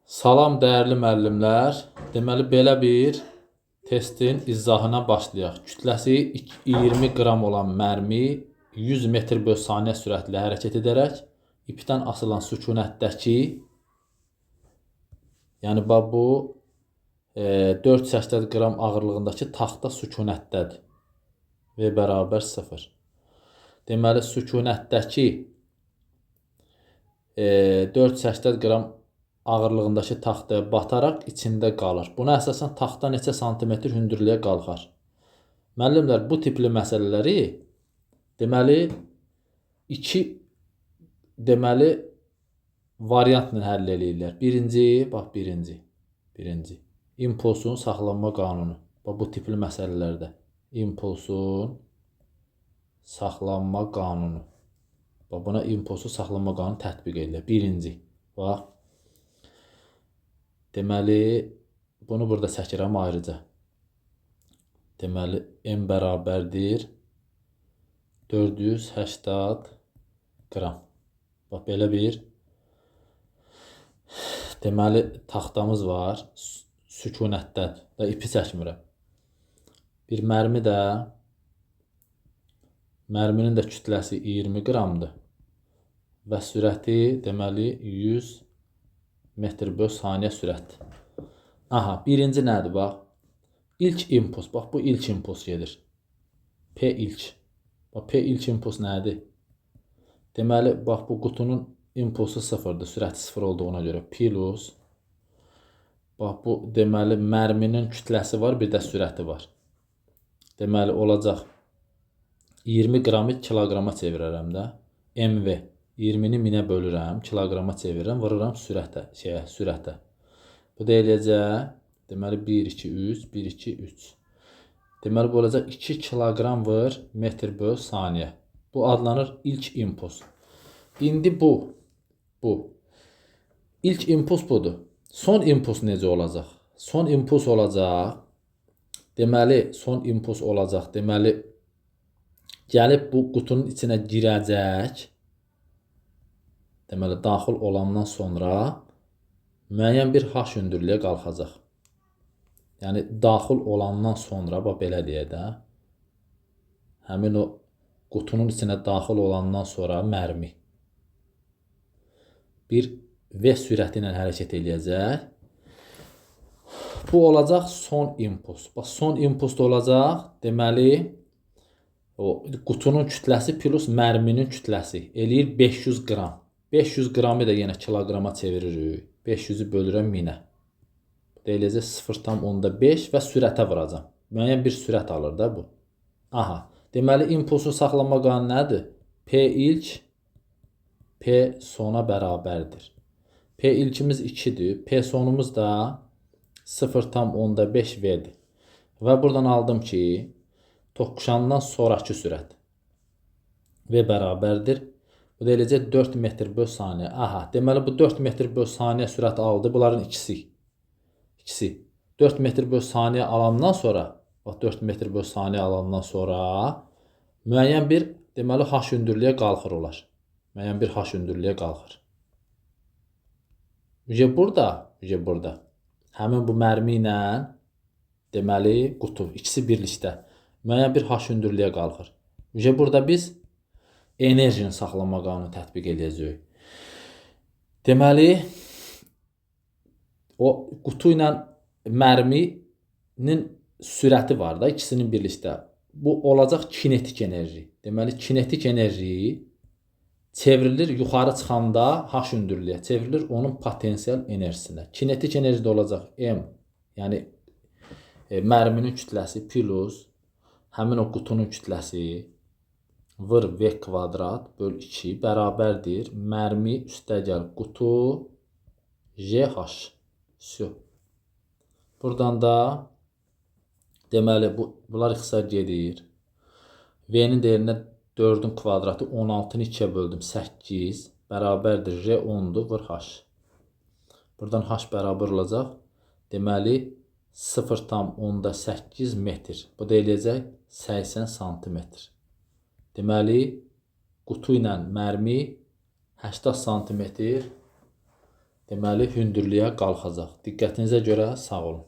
Salam dəyərli müəllimlər. Deməli belə bir testin izahına başlayaq. Kütləsi 20 qram olan mərmi 100 metr bölü saniyə sürətlə hərəkət edərək ipdən asılan sükunətdəki, yəni bu 480 qram ağırlığındakı taxta sükunətdədir. V bərabər 0. Deməli sükunətdəki 480 qram ağırlığındakı taxtaya bataraq içində qalır. Buna əsasən taxta neçə santimetr hündürlüyə qalxar? Müəllimlər, bu tipli məsələləri deməli iki variantla həll eləyirlər. Birinci impulsun saxlanma qanunu. Bu tipli məsələlərdə impulsun saxlanma qanunu. Buna impulsun saxlanma qanunu tətbiq edilir. Birinci. Bax. Deməli, bunu burada çəkirəm ayrıca. Deməli, M bərabərdir 480 qram. Bax, belə bir deməli, taxtamız var. Sükunətdən və ipi çəkmirəm. Bir mərmi də, mərminin də kütləsi 20 qramdır. Və sürəti, deməli, 100 metr bölü saniyə sürət. Aha, birinci nədir, bax? İlk impuls, bax, bu ilk impuls gedir. P ilk. Bax, P ilk impuls nədir? Deməli, bax, bu qutunun impulsu sıfırdır, sürəti sıfır olduğuna görə. Plus, bax, bu, deməli, mərminin kütləsi var, bir də sürəti var. Deməli, olacaq 20 qramı kiloqrama çevirərəm də. MV. 20-ni 1000-ə bölürəm, kiloqrama çevirirəm, vururam sürətə. Bu da eləyəcək, deməli 1, 2, 3, 1, 2, 3. Deməli bu olacaq 2 kiloqram vur metr bölü saniyə. Bu adlanır ilk impuls. İndi bu. İlk impuls budur. Son impuls necə olacaq? Son impuls olacaq, deməli, gəlib bu qutunun içinə girəcək. Deməli, daxil olandan sonra müəyyən bir H hündürlüyə qalxacaq. Yəni, daxil olandan sonra, bax, belə deyək də, həmin o qutunun içinə daxil olandan sonra mərmi bir V sürəti ilə hərəkət eləyəcək. Bu olacaq son impuls. Bax, son impuls da olacaq, deməli, o qutunun kütləsi plus mərminin kütləsi eləyir 500 qram. 500 qramı da yenə kiloqrama çeviririk. 500-ü bölürəm 1000-ə. Deyiləcək 0,5 və sürətə vuracam. Müəyyən bir sürət alır da bu. Aha. Deməli, impulsun saxlanma qanunu nədir? P ilk, P sona bərabərdir. P ilkimiz 2-dir. P sonumuz da 0,5 V'dir. Və buradan aldım ki, toqquşandan sonraki sürət V bərabərdir. Bu da eləcək 4 metr bölü saniyə. Aha, deməli bu 4 metr bölü saniyə sürət aldı. Bunların ikisi. 4 metr bölü saniyə alandan sonra, bax 4 metr bölü saniyə alandan sonra müəyyən bir, deməli, H hündürlüyə qalxır olar. Müəyyən bir H hündürlüyə qalxır. Burada. Həmin bu mərmi ilə, deməli, qutu, ikisi birlikdə müəyyən bir H hündürlüyə qalxır. Burada biz enerjinin saxlanma qanunu tətbiq edəcəyik. Deməli, o qutu ilə mərminin sürəti var da, ikisinin birlikdə. Bu olacaq kinetik enerji. Deməli, kinetik enerji çevrilir yuxarı çıxanda H hündürlüyə, çevrilir onun potensial enerjisinə. Kinetik enerji də olacaq M, yəni mərminin kütləsi plus həmin o qutunun kütləsi vır V kvadrat böl 2 bərabərdir. Mərmi üstəgəl qutu GH. Buradan da deməli bunlar ixtisar gedir. V-nin dəyərinə 4-ün kvadratı 16-nı 2-yə böldüm 8 bərabərdir. J 10-dur vır H. Buradan H bərabər olacaq. Deməli 0,8 metr. Bu da eləyəcək 80 santimetr. Deməli, qutu ilə mərmi 80 santimetr Deməli, hündürlüyə qalxacaq. Diqqətinizə görə sağ olun.